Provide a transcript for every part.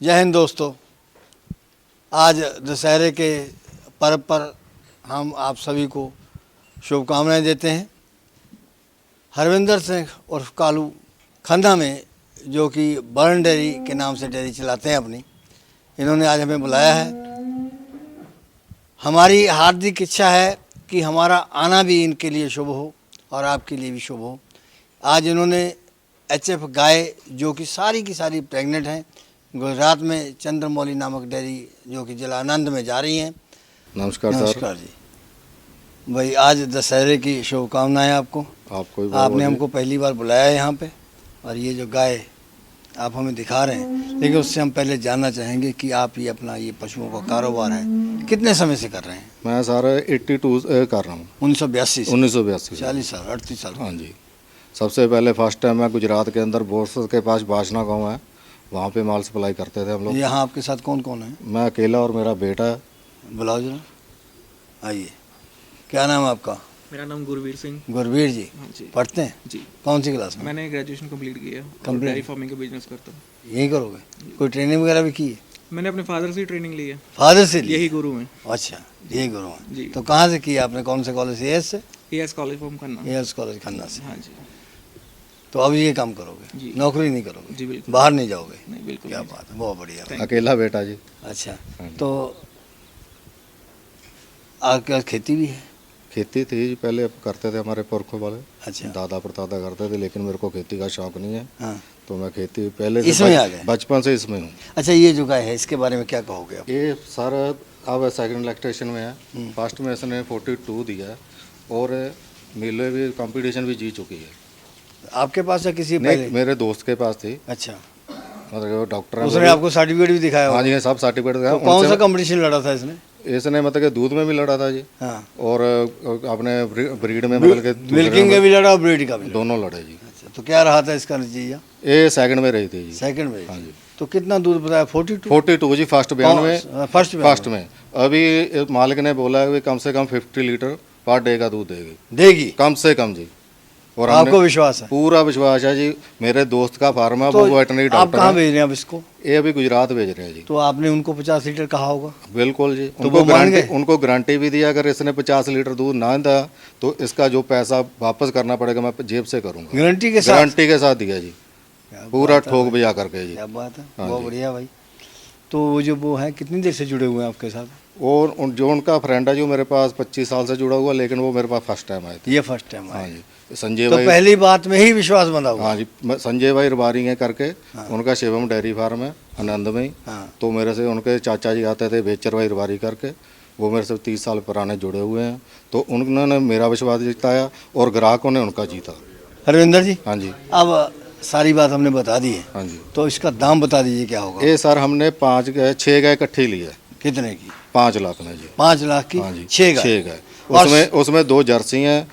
जय हिंद दोस्तों। आज दशहरे के पर्व पर हम आप सभी को शुभकामनाएं देते हैं। हरविंदर सिंह उर्फ कालू खन्ना में, जो कि बर्न डेयरी के नाम से डेयरी चलाते हैं अपनी, इन्होंने आज हमें बुलाया है। हमारी हार्दिक इच्छा है कि हमारा आना भी इनके लिए शुभ हो और आपके लिए भी शुभ हो। आज इन्होंने HF गाय, जो कि सारी की सारी प्रेग्नेंट हैं, गुजरात में चंद्रमौली नामक डेयरी जो कि जिला आनंद में जा रही हैं। नमस्कार सर। नमस्कार जी। भाई आज दशहरे की शुभकामनाएं आपको। आपको भी आपने हमको पहली बार बुलाया है यहाँ पे, और ये जो गाय आप हमें दिखा रहे हैं, लेकिन उससे हम पहले जानना चाहेंगे कि आप ये अपना ये पशुओं का कारोबार है कितने समय से कर रहे हैं? मैं सर 82 कर रहा हूँ। 1982 से? 1982 40 साल 38 साल। हाँ जी। सबसे पहले फर्स्ट टाइम मैं गुजरात के अंदर बोरसद के पास बासना गाँव है, वहाँ पे माल सप्लाई करते थे हम लोग। यहाँ आपके साथ कौन कौन है? मैं अकेला और मेरा बेटा है। बुलाओ जरा, आइए। क्या नाम है आपका? मेरा नाम गुरवीर सिंह। गुरवीर जी। हाँ जी। पढ़ते हैं? जी। कौन सी क्लास में? मैंने ग्रेजुएशन कंप्लीट किया है और Complete? डेयरी फार्मिंग का बिजनेस करता हूँ। यही करोगे? कोई ट्रेनिंग वगैरह भी की है? मैंने अपने फादर से ट्रेनिंग ली है। फादर से ली? यही गुरु हैं। अच्छा, यही गुरु हैं। जी। तो कहाँ से किया आपने? कौन से कॉलेज से? से? एएस कॉलेज फॉर्म करना। एस कॉलेज खन्ना से। हाँ जी। तो अब ये काम करोगे? जी। नौकरी नहीं करोगे? जी बिल्कुल। बाहर नहीं जाओगे? नहीं बिल्कुल क्या नहीं। बात है, बहुत बढ़िया। Thank अकेला बेटा जी। अच्छा, हाँ जी। तो आपके पास खेती भी है? खेती थी पहले, अब करते थे हमारे पुरखों वाले। अच्छा। दादा परदादा करते थे, लेकिन मेरे को खेती का शौक नहीं है, हाँ। तो मैं खेती पहले से इसमें आ गए? बचपन से इसमें हूँ। अच्छा, ये जो गाय है इसके बारे में क्या कहोगे आप? ये सर अब सेकंड लैक्टेशन में है। फर्स्ट में इसने 42 दिया है और मेले भी कंपटीशन भी जीत चुकी है। आपके पास या किसी नहीं, पहले? मेरे दोस्त के पास थी। अच्छा, मतलब वो डॉक्टर है। उसने आपको सर्टिफिकेट भी दिखाया हाँ होगा? जी, सब सर्टिफिकेट दिया। तो कौन सा कंपटीशन लड़ा था इसने? इसने मतलब कि दूध में भी लड़ा था जी, हाँ। और अपने ब्रीड में मतलब कि दूसरे मिल्किंग का भी लड़ा और ब्रीड का भी लड़ा? दोनों लड़े जी। अच्छा, तो क्या रहा था इसका नतीजा? ये सेकंड में रही थी जी। सेकंड में? हाँ जी। तो कितना दूध बताया? 42? 42 जी फर्स्ट बयान में। फर्स्ट में अभी मालिक ने बोला है कि कम से कम 50 लीटर पर डे का दूध देगी, देगी? कम से कम जी। और आपको विश्वास है? पूरा विश्वास है जी। मेरे दोस्त का फार्म है, तो वो वेटनरी आप डॉक्टर कहाँ है। भेज रहे हैं अब इसको? ये अभी गुजरात भेज रहे हैं जी। तो आपने उनको 50 लीटर कहा होगा? बिल्कुल जी। तो वो मान गए? उनको गारंटी भी दिया, अगर इसने 50 लीटर दूध ना दिया तो इसका जो पैसा वापस करना पड़ेगा मैं जेब से करूंगा। गारंटी के साथ? गारंटी के साथ दिया जी, क्या पूरा बात है ठोक भाई। बजा करके जी। क्या बात है, हाँ बहुत जी। बढ़िया भाई। तो वो जो वो है, कितनी देर से जुड़े हुए हैं आपके साथ? और जो उनका फ्रेंड है जो मेरे पास 25 साल से जुड़ा हुआ, लेकिन वो मेरे पास फर्स्ट टाइम आए थे। ये फर्स्ट टाइम हाँ आए? जी। संजय तो भाई। पहली बात में ही विश्वास बंधा हुआ? हाँ जी, संजय भाई रबारी हैं करके, उनका शिवम डेयरी फार्म है आनंद में ही। हाँ। तो मेरे से उनके चाचा जी आते थे, बेचर भाई रबारी करके, वो मेरे से 30 साल पुराने जुड़े हुए हैं। तो उन्होंने मेरा विश्वास जिताया और ग्राहकों ने उनका जीता। हरविंदर जी, हाँ जी। अब सारी बात हमने बता दी है, हाँ जी। तो इसका दाम बता दीजिए क्या होगा? ये सर हमने 6 गाय इकट्ठी ली है। कितने की? 5 लाख में जी। 5 लाख की? हाँ जी। 6 गाय? 6 गाय। और उसमें 2 जर्सी हैं।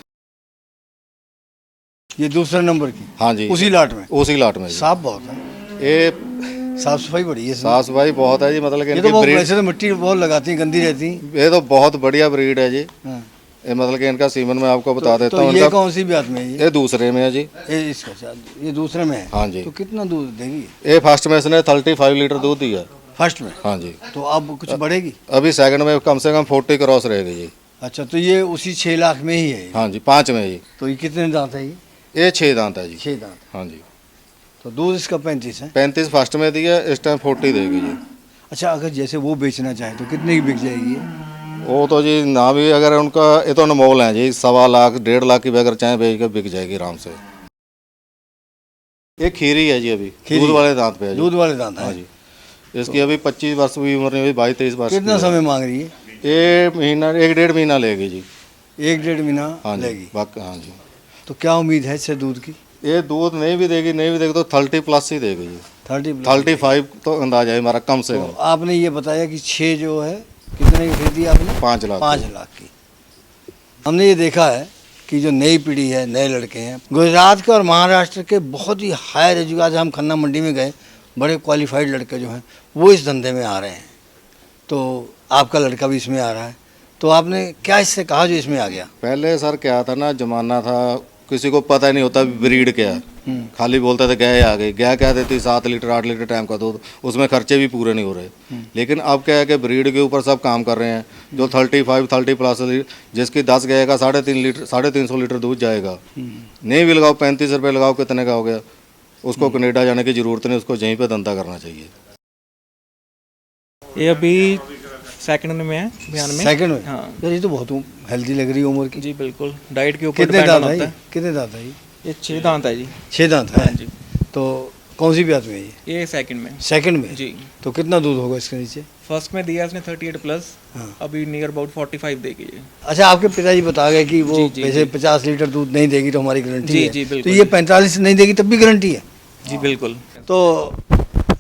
ये दूसरे नंबर की? हाँ जी। उसी लाट में? उसी लाट में जी। साफ बहुत है, ये साफ सफाई बड़ी है। साफ सफाई बहुत है जी, मतलब कि ये तो इनकी बहुत, ब्रीड, वैसे तो मिट्टी बहुत लगाती है, गंदी रहती है। ये तो बहुत बढ़िया ब्रीड है जी। हाँ। ये मतलब कि इनका सीमन मैं आपको बता देता तो हूँ। ये इनका कौन सी बात में है? ये दूसरे में है जी। इसका शायद ये दूसरे में है? हाँ जी। तो कितना दूध देगी ये फर्स्ट में इसने 35 लीटर दूध दिया है। फर्स्ट में? हाँ जी। तो अब कुछ बढ़ेगी? अभी सेकंड में कम से कम 40 क्रॉस रहेगी जी। अच्छा, तो ये उसी 6 लाख में ही है? हाँ जी, 5 में जी। तो ये कितने दांत है? ये 6 दांत है जी। 6 दांत। हाँ जी। तो दूध इसका 35 है? 35 फर्स्ट में दिया, इस टाइम 40 देगी जी। अच्छा, अगर जैसे वो बेचना चाहे तो कितने की बिक जाएगी ये? वो तो जी ना भी, अगर उनका ये तो अनमोल है जी, 1.25 लाख 1.5 लाख की भी अगर चाहे बेच कर बिक जाएगी आराम से। ये खीरी है जी, अभी खीरी? दूध वाले दांत पे है जी। दूध वाले दांत है? हाँ जी। इसकी अभी 25 वर्ष की उम्र नहीं हुई, 22-23 वर्ष कितना की है। समय मांग रही है? ये महीना 1-1.5 महीना लेगी जी। 1-1.5 महीना हाँ जी। लेगी? हाँ जी। तो क्या उम्मीद है इससे दूध की? ये दूध नहीं भी देगी तो 30 प्लस ही देगी जी। 30+? 35 तो अंदाजा है हमारा कम से तो कम। आपने ये बताया कि 6 जो है कितने की खरीदी आपने? 5 लाख। 5 लाख की। हमने ये देखा है कि जो नई पीढ़ी है, नए लड़के हैं, गुजरात के और महाराष्ट्र के बहुत ही हायर एजुकेशन, हम खन्ना मंडी में गए, बड़े क्वालिफाइड लड़के जो हैं वो इस धंधे में आ रहे हैं। तो आपका लड़का भी इसमें आ रहा है, तो आपने क्या इससे कहा जो इसमें आ गया? पहले सर क्या था ना, जमाना था किसी को पता ही नहीं होता ब्रीड क्या है, खाली बोलते थे गाय आ गई, गाय क्या देती 7 लीटर 8 लीटर टाइम का दूध, उसमें खर्चे भी पूरे नहीं हो रहे। लेकिन अब क्या है कि ब्रीड के ऊपर सब काम कर रहे हैं, जो 30+ जिसकी 10 गाय का 350 लीटर दूध जाएगा, नहीं भी लगाओ 35 रुपये लगाओ, कितने का हो गया, उसको कनेडा जाने की ज़रूरत नहीं, उसको यहीं पर धंधा करना चाहिए। ये अभी सेकंड में है, बयान में। सेकंड में? हाँ यार ये तो बहुत हेल्दी लग रही है उम्र की। जी बिल्कुल, डाइट के ऊपर कितने डिपेंड दांत है होता ये? है। कितने दांत है ये? ये 6 दांत है जी। 6 दांत है। हाँ जी। तो कौन सी ब्यात में है ये सेकंड में। सेकंड में? जी। तो कितना दूध होगा इसके नीचे? फर्स्ट में दिया इसने 38+, हाँ। अभी नियर अबाउट 45 देगी ये। अच्छा, आपके पिताजी बता गए कि वो जी, जी, वैसे जी। 50 लीटर दूध नहीं देगी तो हमारी गारंटी जी, है। जी, तो बिल्कुल। ये 45 नहीं देगी तब भी गारंटी है? जी बिल्कुल। तो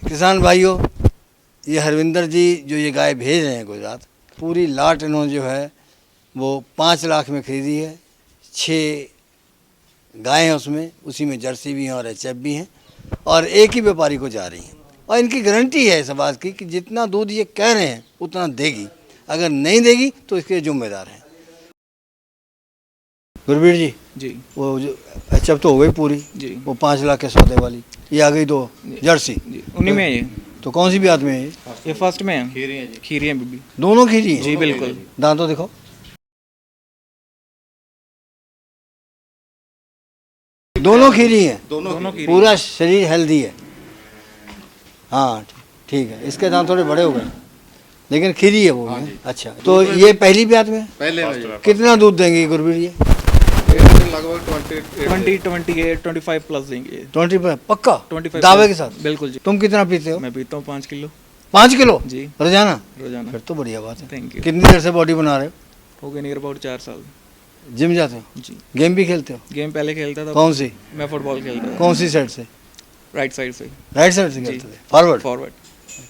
किसान भाइयों, ये हरविंदर जी जो ये गाय भेज रहे हैं गुजरात, पूरी लाट इन्होंने जो है वो 5 लाख में खरीदी है। 6 गाय हैं उसमें, उसी में जर्सी भी हैं और एचएफ भी हैं, और एक ही व्यापारी को जा रही हैं। और इनकी गारंटी है इस बात की कि जितना दूध ये कह रहे हैं उतना देगी, अगर नहीं देगी तो इसके जिम्मेदार हैं। गुरबीर जी, जी वो जो एचएफ तो हो गई पूरी, जी वो 5 लाख के सौदे वाली, ये आ गई तो जर्सी। जी, उन्हीं में है ये। तो कौन सी ब्यात में है ये? फर्स्ट में है, खीरी है जी। खीरी है बीबी। दोनों खीरी हैं? जी बिल्कुल। दांतों दिखाओ। दोनों खीरी हैं? दोनों खीरी। पूरा शरीर हेल्दी है। हाँ ठीक है, इसके दांत थोड़े बड़े हो गए लेकिन खीरी है वो भी। अच्छा, तो ये पहली ब्यात में पहले में कितना दूध देंगे गुरबीर ये? लगभग 28 25+ देंगे। 20 पे पक्का? 25 दावे के साथ? बिल्कुल जी। तुम कितना पीते हो? मैं पीता हूँ 5 किलो 5 किलो जी रोजाना? रोजाना। फिर तो बढ़िया बात है। Thank you. कितनी देर से बॉडी बना रहे हो? हो गए नियर अबाउट 4 साल। जिम जाते हो? जी। गेम भी खेलते हो? गेम पहले खेलता था। कौन सी? मैं फुटबॉल खेलता था। कौन सी साइड से? राइट साइड से। राइट साइड से जी। खेलते थे? फॉरवर्ड? फॉरवर्ड।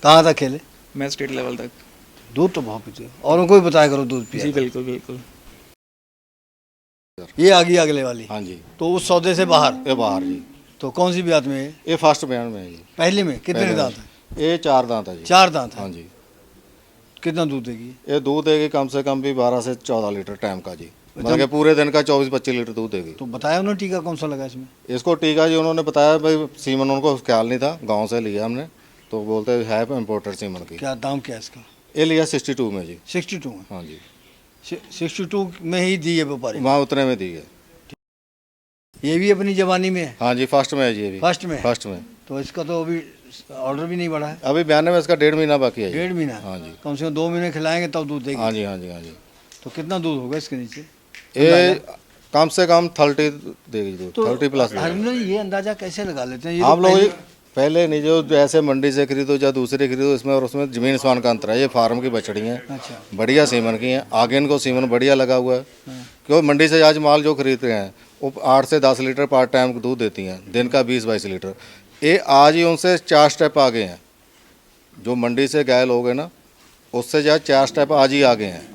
कहाँ तक खेले? मैं स्टेट लेवल तक। दूध तो बहुत पीते हो, औरों को भी बताया करो दूध पिया जी करो। बिल्कुल बिल्कुल। ये आ गई अगले वाली, हाँ जी, तो उस सौदे से बाहर। ये बाहर जी, तो कौन सी ब्यात में है? ये फर्स्ट बयान में है जी। पहले में कितने पहले दांत में। है? ये 4 दांत है जी। 4 दांत है। हाँ जी, कितना दूध देगी? ये दूध देगी कम से कम भी 12 से 14 लीटर टाइम का जी, मतलब कि पूरे दिन का 24-25 लीटर दूध देगी। तो बताया उन्होंने टीका कौन सा लगा इसमें? इसको टीका जी उन्होंने बताया, भाई सीमन उनको ख्याल नहीं था, गांव से लिया हमने, तो बोलते है इम्पोर्टेड सीमन की। क्या दाम क्या है इसका? ये लिया 62 में जी। 62 में? हाँ जी, 62 में ही दी है व्यापारी? वहाँ उतने में दी है। ये भी अपनी जवानी में है? हाँ जी, फर्स्ट में है जी, ये भी फर्स्ट में? फर्स्ट में। तो इसका तो अभी ऑर्डर भी नहीं बढ़ा है? अभी बयान में इसका 1.5 महीना बाकी है जी। 1.5 महीना? हाँ जी, कम से कम 2 महीने खिलाएंगे तब दूध देगी? हाँ जी, हाँ जी, हाँ जी। तो कितना दूध होगा इसके नीचे? ये कम से कम 30 देगी दूध, तो 30+ देगी। हरमन ये अंदाजा कैसे लगा लेते हैं? ये आप तो लोग पहले- पहले नहीं, जो ऐसे मंडी से खरीदो या दूसरे खरीदो, इसमें और उसमें जमीन आसमान का अंतर है। ये फार्म की बछड़ी हैं, अच्छा। बढ़िया सीमन की हैं, आगे इनको सीमन बढ़िया लगा हुआ है। क्योंकि मंडी से आज माल जो खरीदते हैं वो 8 से 10 लीटर पार्ट टाइम दूध देती हैं, दिन का 20-22 लीटर। ये आज ही उनसे 4 स्टेप आगे हैं। जो मंडी से गाय लोग हैं ना, उससे जो 4 स्टेप आज ही आगे हैं।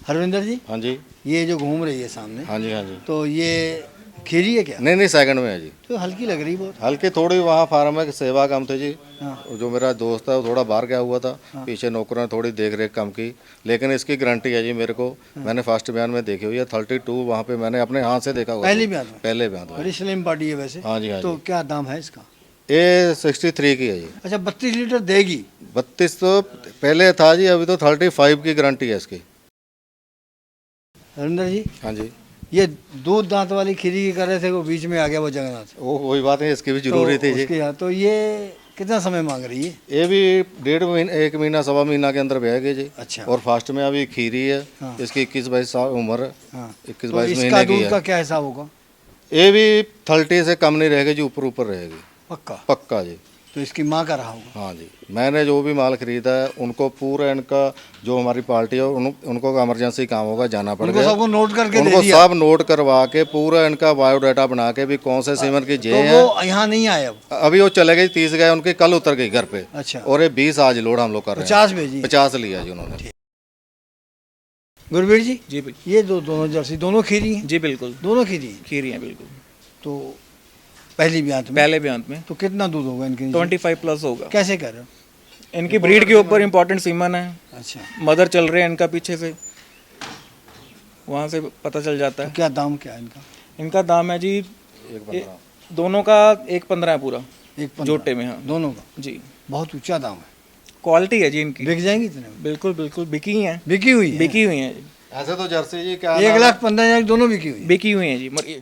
हरविंदर जी, हाँ जी, ये जो घूम रही है सामने, हाँ जी, हाँ जी। तो ये खीरी है क्या? नहीं नहीं, सेकंड में है जी। तो हल्की लग रही बहुत। हल्की थोड़ी वहाँ फार्म में सेवा कम थे जी। हाँ। जो मेरा दोस्त है वो थोड़ा बाहर गया हुआ था, पीछे नौकरों ने थोड़ी देख रेख कम की, लेकिन इसकी गारंटी है जी मेरे को। मैंने फर्स्ट बयान में देखी हुई है 32, वहाँ पे मैंने अपने हाथ से देखा हुआ। पहली ब्यात में? पहले बयान में। बड़ी स्लिम पार्टी है वैसे। हाँ जी, हाँ तो जी। क्या दाम है इसका? ये 63 की है जी। अच्छा, 32 लीटर देगी? 32 तो पहले था जी, अभी तो 35 की गारंटी है इसकी। हरविंदर जी, हाँ जी, ये दूध दांत वाली खीरी की कर रहे थे, वो बीच में आ गया वो जगन्नाथ। वो वही बात है, इसकी भी जरूरी थी जी। उसके यहाँ तो ये कितना समय मांग रही है? ये भी 1.5 महीना 1 महीना 1.25 महीना के अंदर बहेगी जी। अच्छा। और फास्ट में अभी खीरी है। हाँ। इसकी 21-22 साल उम्र है। हाँ। 21-22 इसका महीने की दूध है। का क्या हिसाब होगा? ये भी 30 से कम नहीं रहेगी जी, ऊपर ऊपर रहेगी पक्का? पक्का जी। तो इसकी माँ का रहा होगा? हाँ जी, मैंने जो भी माल खरीदा है उनको पूरा इनका जो हमारी पार्टी है उनको इमरजेंसी काम होगा, जाना पड़ उनको गया। सबको नोट करके दे उनको दिया? सब नोट करवा के पूरा इनका बायोडाटा बना के भी कौन से सीमन की जे तो है। वो यहाँ नहीं आए अब? अभी वो चले गए, 30 गए उनके, कल उतर गई घर पे। अच्छा। और ये 20 आज लोड हम लोग कर रहे हैं। 50 भेजी? 50 लिया जी उन्होंने। गुरबीर जी, जी बिल्कुल। ये दोनों जर्सी दोनों खीरी हैं? जी बिल्कुल, दोनों खीरी हैं? खीरी है बिल्कुल। तो पहली ब्यात में? पहले बयान में तो कितना दूध होगा इनके नीचे? 25+ होगा। कैसे कर रहे हो? इनकी ब्रीड के ऊपर इम्पोर्टेंट सीमन है। अच्छा। मदर चल रहे हैं इनका पीछे से। वहाँ से पता चल जाता तो है। क्या दाम क्या है इनका? इनका दाम है जी दोनों का 1.15 है पूरा, 1.15 जोटे में। हाँ दोनों का जी, बहुत ऊंचा दाम है। क्वालिटी है जी इनकी। बिक जाएंगी इतने में? बिल्कुल बिल्कुल बिकी ही हैं, बिकी हुई है? बिकी हुई हैं जी, ऐसे तो जर्सी जी क्या 1,15,000 दोनों बिकी हुई है। बिकी हुई हैं जी।